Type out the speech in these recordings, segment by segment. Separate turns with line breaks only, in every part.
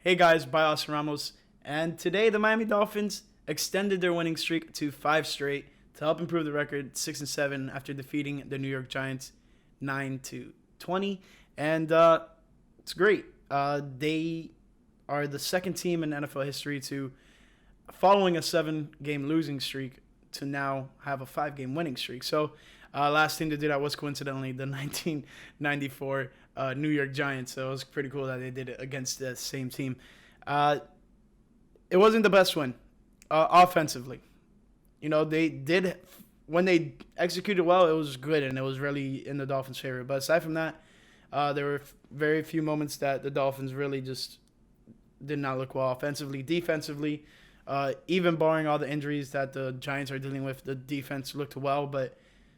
Hey guys, Bios Ramos, and today the Miami Dolphins extended their winning streak to five straight to help improve the record 6-7 after defeating the New York Giants 9-20, and it's great. They are the second team in NFL history to, following a seven-game losing streak, to now have a five-game winning streak. So, last team to do that was coincidentally the 1994 New York Giants. So it was pretty cool that they did it against the same team. It wasn't the best win offensively. You know, they did, when they executed well, it was good and it was really in the Dolphins' favor. But aside from that, there were very few moments that the Dolphins really just did not look well offensively. Defensively, even barring all the injuries that the Giants are dealing with, the defense looked well, but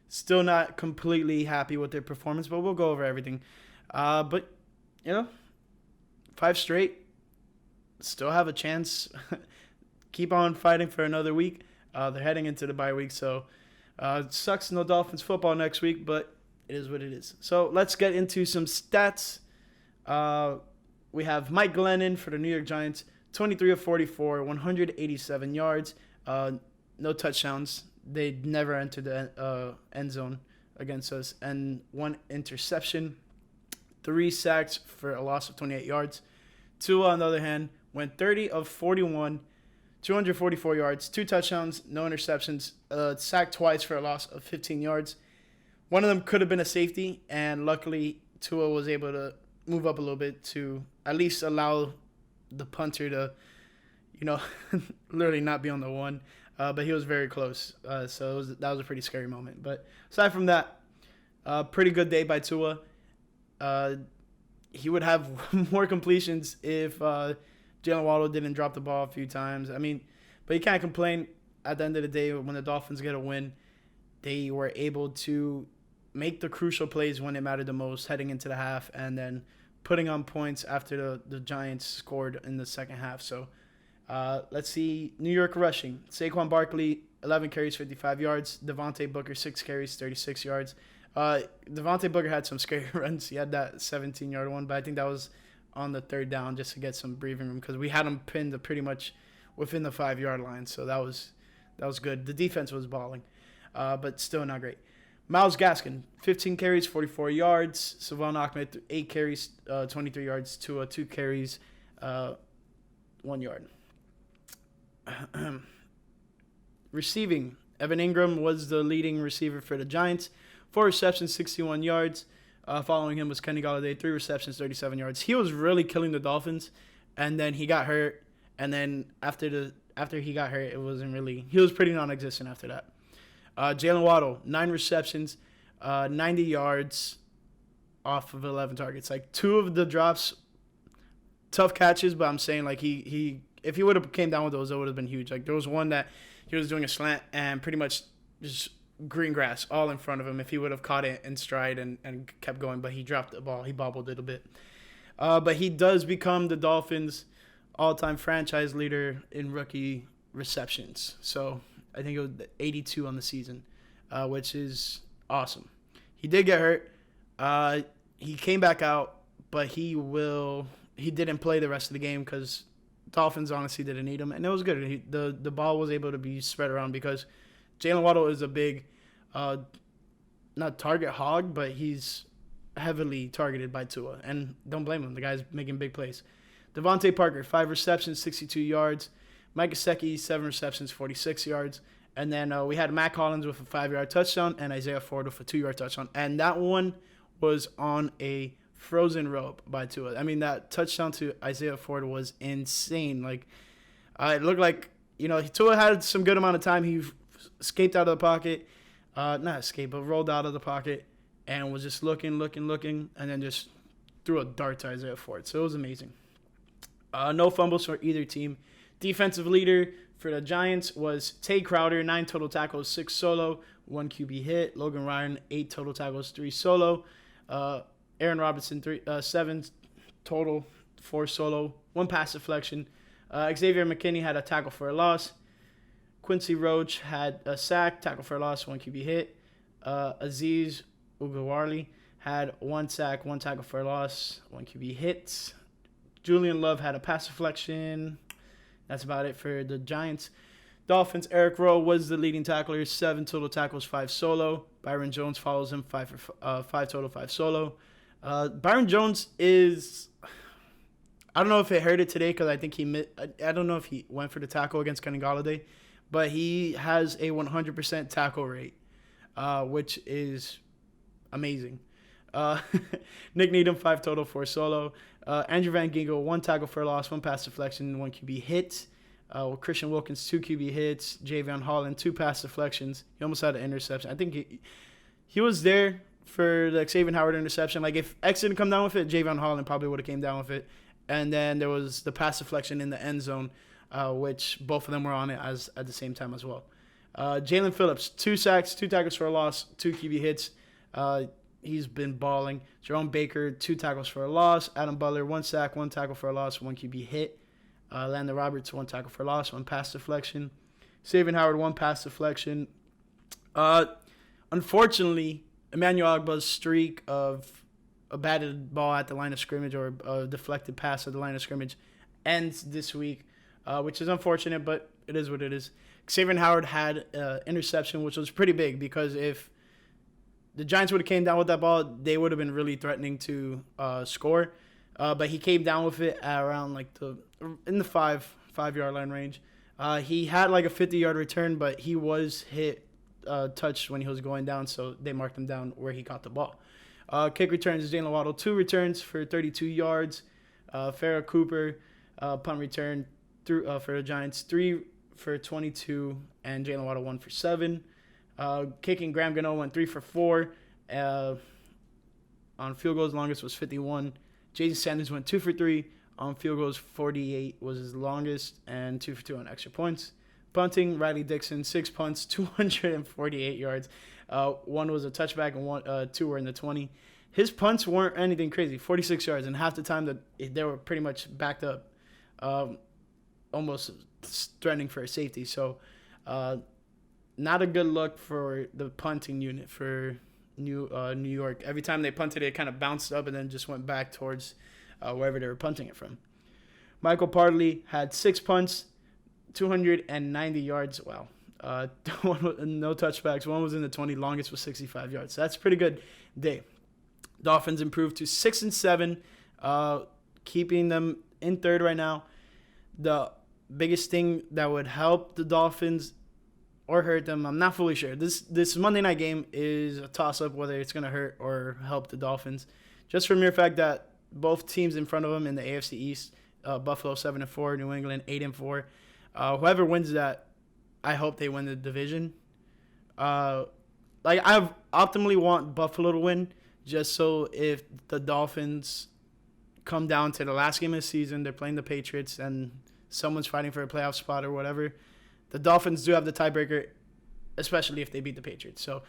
still not completely happy with their performance. But we'll go over everything. But, you know, five straight, still have a chance. Keep on fighting for another week. They're heading into the bye week, so it sucks no Dolphins football next week, but it is what it is. So let's get into some stats. We have Mike Glennon for the New York Giants, 23 of 44, 187 yards, no touchdowns. They never entered the end zone against us, and one interception, 3 sacks for a loss of 28 yards. Tua, on the other hand, went 30 of 41, 244 yards, 2 touchdowns, no interceptions, sacked twice for a loss of 15 yards. One of them could have been a safety, and luckily Tua was able to move up a little bit to at least allow the punter to, literally not be on the one. But he was very close, so that was a pretty scary moment. But aside from that, pretty good day by Tua. He would have more completions if Jalen Waddle didn't drop the ball a few times. But you can't complain. At the end of the day, when the Dolphins get a win, they were able to make the crucial plays when it mattered the most, heading into the half, and then putting on points after the Giants scored in the second half. So let's see New York rushing. Saquon Barkley, 11 carries, 55 yards. Devontae Booker, 6 carries, 36 yards. Devontae Booker had some scary runs. He had that 17-yard one, but I think that was on the third down just to get some breathing room because we had him pinned pretty much within the 5-yard line. So that was good. The defense was balling, but still not great. Myles Gaskin, 15 carries, 44 yards. Savon Ahmed, 8 carries, 23 yards. Tua, 2 carries, 1 yard. Receiving, Evan Ingram was the leading receiver for the Giants. 4 receptions, 61 yards. Following him was Kenny Golladay, 3 receptions, 37 yards. He was really killing the Dolphins, and then he got hurt. And then after he got hurt, it wasn't really. He was pretty non-existent after that. Jalen Waddle, 9 receptions, 90 yards off of 11 targets. Like 2 of the drops, tough catches, but I'm saying like he if he would have came down with those, it would have been huge. Like there was one that he was doing a slant and pretty much just green grass all in front of him if he would have caught it in stride and kept going, but he dropped the ball. He bobbled it a bit. But he does become the Dolphins' all-time franchise leader in rookie receptions. So I think it was 82 on the season, which is awesome. He did get hurt. He came back out, but he didn't play the rest of the game because Dolphins honestly didn't need him, and it was good. The ball was able to be spread around because Jalen Waddle is a big, not target hog, but he's heavily targeted by Tua, and don't blame him. The guy's making big plays. Devontae Parker, 5 receptions, 62 yards. Mike Gesicki, 7 receptions, 46 yards. And then we had Matt Collins with a 5-yard touchdown and Isaiah Ford with a 2-yard touchdown. And that one was on a frozen rope by Tua. That touchdown to Isaiah Ford was insane. Like, it looked like, Tua had some good amount of time. He escaped out of the pocket. Not escaped, but rolled out of the pocket and was just looking, and then just threw a dart to Isaiah Ford. So it was amazing. No fumbles for either team. Defensive leader for the Giants was Tay Crowder, 9 total tackles, 6 solo, 1 QB hit. Logan Ryan, 8 total tackles, 3 solo. Aaron Robinson, 7 total, 4 solo, 1 pass deflection. Xavier McKinney had a tackle for a loss. Quincy Roach had a sack, tackle for a loss, 1 QB hit. Aziz Ugawarli had 1 sack, 1 tackle for a loss, 1 QB hit. Julian Love had a pass deflection. That's about it for the Giants. Dolphins, Eric Rowe was the leading tackler, 7 total tackles, 5 solo. Byron Jones follows him, 5 total, 5 solo. Byron Jones is, I don't know if it hurt it today because I think I don't know if he went for the tackle against Kenny Golladay, but he has a 100% tackle rate, which is amazing. Nick Needham, 5 total, 4 solo. Andrew Van Ginkel, 1 tackle for a loss, 1 pass deflection, 1 QB hit. Christian Wilkins, 2 QB hits. Javion Holland, 2 pass deflections. He almost had an interception. I think he was there for the Xavier Howard interception. Like, if X didn't come down with it, Javion Holland probably would have came down with it. And then there was the pass deflection in the end zone, which both of them were on it at the same time as well. Jalen Phillips, 2 sacks, 2 tackles for a loss, 2 QB hits. He's been balling. Jerome Baker, 2 tackles for a loss. Adam Butler, 1 sack, 1 tackle for a loss, 1 QB hit. Landon Roberts, 1 tackle for a loss, 1 pass deflection. Xavier Howard, 1 pass deflection. Unfortunately, Emmanuel Agba's streak of a batted ball at the line of scrimmage or a deflected pass at the line of scrimmage ends this week, which is unfortunate, but it is what it is. Xavier Howard had an interception, which was pretty big because if the Giants would have came down with that ball, they would have been really threatening to score. But he came down with it at around in the 5-yard line range. He had like a 50-yard return, but he was touched when he was going down, so they marked him down where he caught the ball. Kick returns, Jalen Waddle, 2 returns for 32 yards. Farrah Cooper, punt return for the Giants, 3 for 22, and Jalen Waddle 1 for 7. Kicking, Graham Gano went 3 for 4. On field goals, longest was 51. Jason Sanders went 2 for 3 on field goals. 48 was his longest, and 2 for 2 on extra points. Punting, Riley Dixon, 6 punts, 248 yards. 1 was a touchback, and 2 were in the 20. His punts weren't anything crazy, 46 yards, and half the time that they were pretty much backed up, almost threatening for a safety. So, not a good look for the punting unit for New York. Every time they punted, it kind of bounced up and then just went back towards wherever they were punting it from. Michael Partley had 6 punts, 290 yards. Wow. No touchbacks. 1 was in the 20. Longest was 65 yards. So that's a pretty good day. Dolphins improved to 6-7, keeping them in third right now. The biggest thing that would help the Dolphins or hurt them, I'm not fully sure. This Monday night game is a toss-up whether it's going to hurt or help the Dolphins. Just from mere fact that both teams in front of them in the AFC East, Buffalo 7-4, New England 8-4. Whoever wins that, I hope they win the division. I optimally want Buffalo to win, just so if the Dolphins come down to the last game of the season, they're playing the Patriots, and someone's fighting for a playoff spot or whatever, the Dolphins do have the tiebreaker, especially if they beat the Patriots. So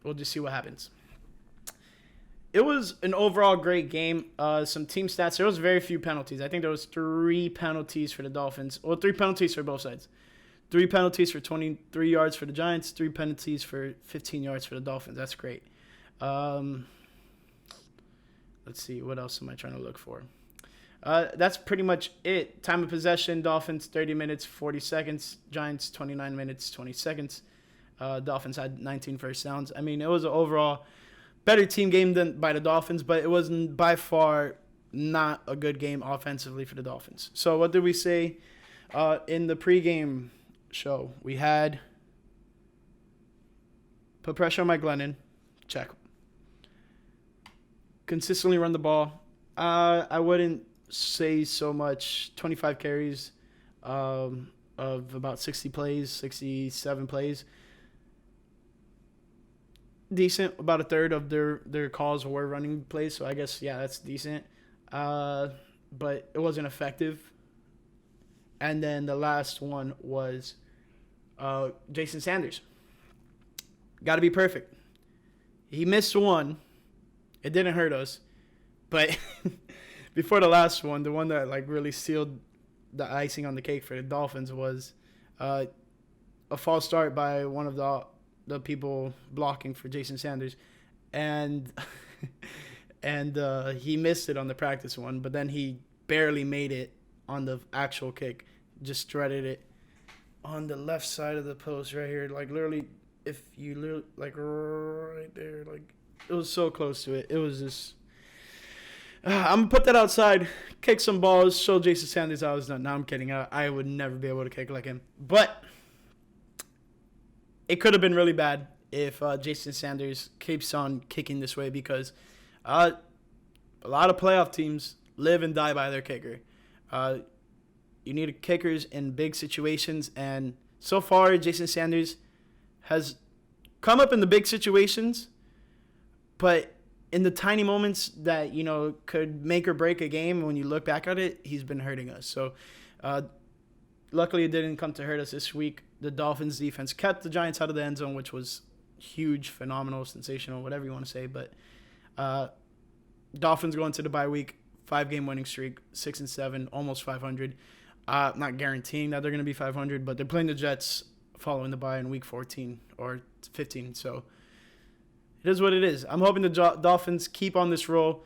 we'll just see what happens. It was an overall great game. Some team stats. There was very few penalties. I think there was 3 penalties for the Dolphins. Well, 3 penalties for both sides. 3 penalties for 23 yards for the Giants. 3 penalties for 15 yards for the Dolphins. That's great. Let's see. What else am I trying to look for? That's pretty much it. Time of possession, Dolphins 30 minutes, 40 seconds. Giants 29 minutes, 20 seconds. Dolphins had 19 first downs. I mean, it was an overall better team game than by the Dolphins, but it wasn't by far not a good game offensively for the Dolphins. So what did we say in the pregame show? We had put pressure on Mike Glennon. Check. Consistently run the ball. I wouldn't say so much. 25 carries of about 60 plays, 67 plays. Decent. About a third of their calls were running plays, so I guess, yeah, that's decent. But it wasn't effective. And then the last one was Jason Sanders. Got to be perfect. He missed one. It didn't hurt us. But before the last one, the one that really sealed the icing on the cake for the Dolphins was a false start by one of the people blocking for Jason Sanders. And and he missed it on the practice one, but then he barely made it on the actual kick. Just threaded it on the left side of the post right here. Like, literally, if you literally, like, right there, like, it was so close to it. It was just... I'm going to put that outside, kick some balls, show Jason Sanders I was done. No, I'm kidding. I would never be able to kick like him. But it could have been really bad if Jason Sanders keeps on kicking this way, because a lot of playoff teams live and die by their kicker. You need kickers in big situations, and so far Jason Sanders has come up in the big situations, but in the tiny moments that, you know, could make or break a game, when you look back at it, he's been hurting us. So luckily it didn't come to hurt us this week. The Dolphins defense kept the Giants out of the end zone, which was huge, phenomenal, sensational, whatever you want to say. But Dolphins going to the bye week, 5-game winning streak, 6-7, almost 500. Not guaranteeing that they're going to be 500, but they're playing the Jets following the bye in week 14 or 15. So it is what it is. I'm hoping the Dolphins keep on this roll.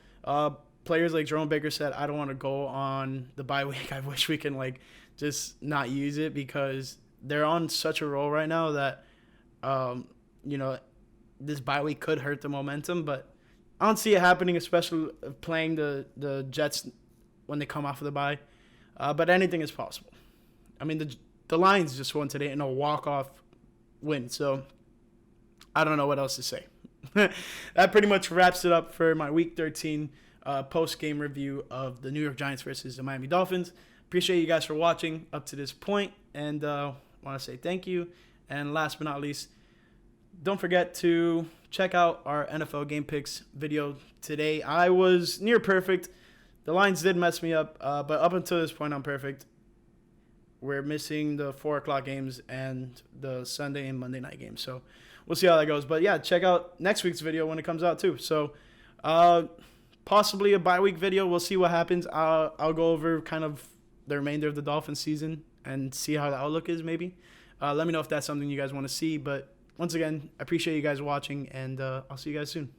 Players like Jerome Baker said, I don't want to go on the bye week. I wish we can, like, just not use it, because they're on such a roll right now that, you know, this bye week could hurt the momentum. But I don't see it happening, especially playing the Jets when they come off of the bye. But anything is possible. I mean, the Lions just won today in a walk-off win. So I don't know what else to say. That pretty much wraps it up for my Week 13 post-game review of the New York Giants versus the Miami Dolphins. Appreciate you guys for watching up to this point, and want to say thank you. And last but not least, don't forget to check out our NFL Game Picks video today. I was near perfect. The lines did mess me up, but up until this point, I'm perfect. We're missing the 4 o'clock games and the Sunday and Monday night games. So we'll see how that goes. But, yeah, check out next week's video when it comes out, too. So possibly a bye week video. We'll see what happens. I'll go over kind of the remainder of the Dolphins season and see how the outlook is, maybe. Let me know if that's something you guys want to see. But once again, I appreciate you guys watching, and I'll see you guys soon.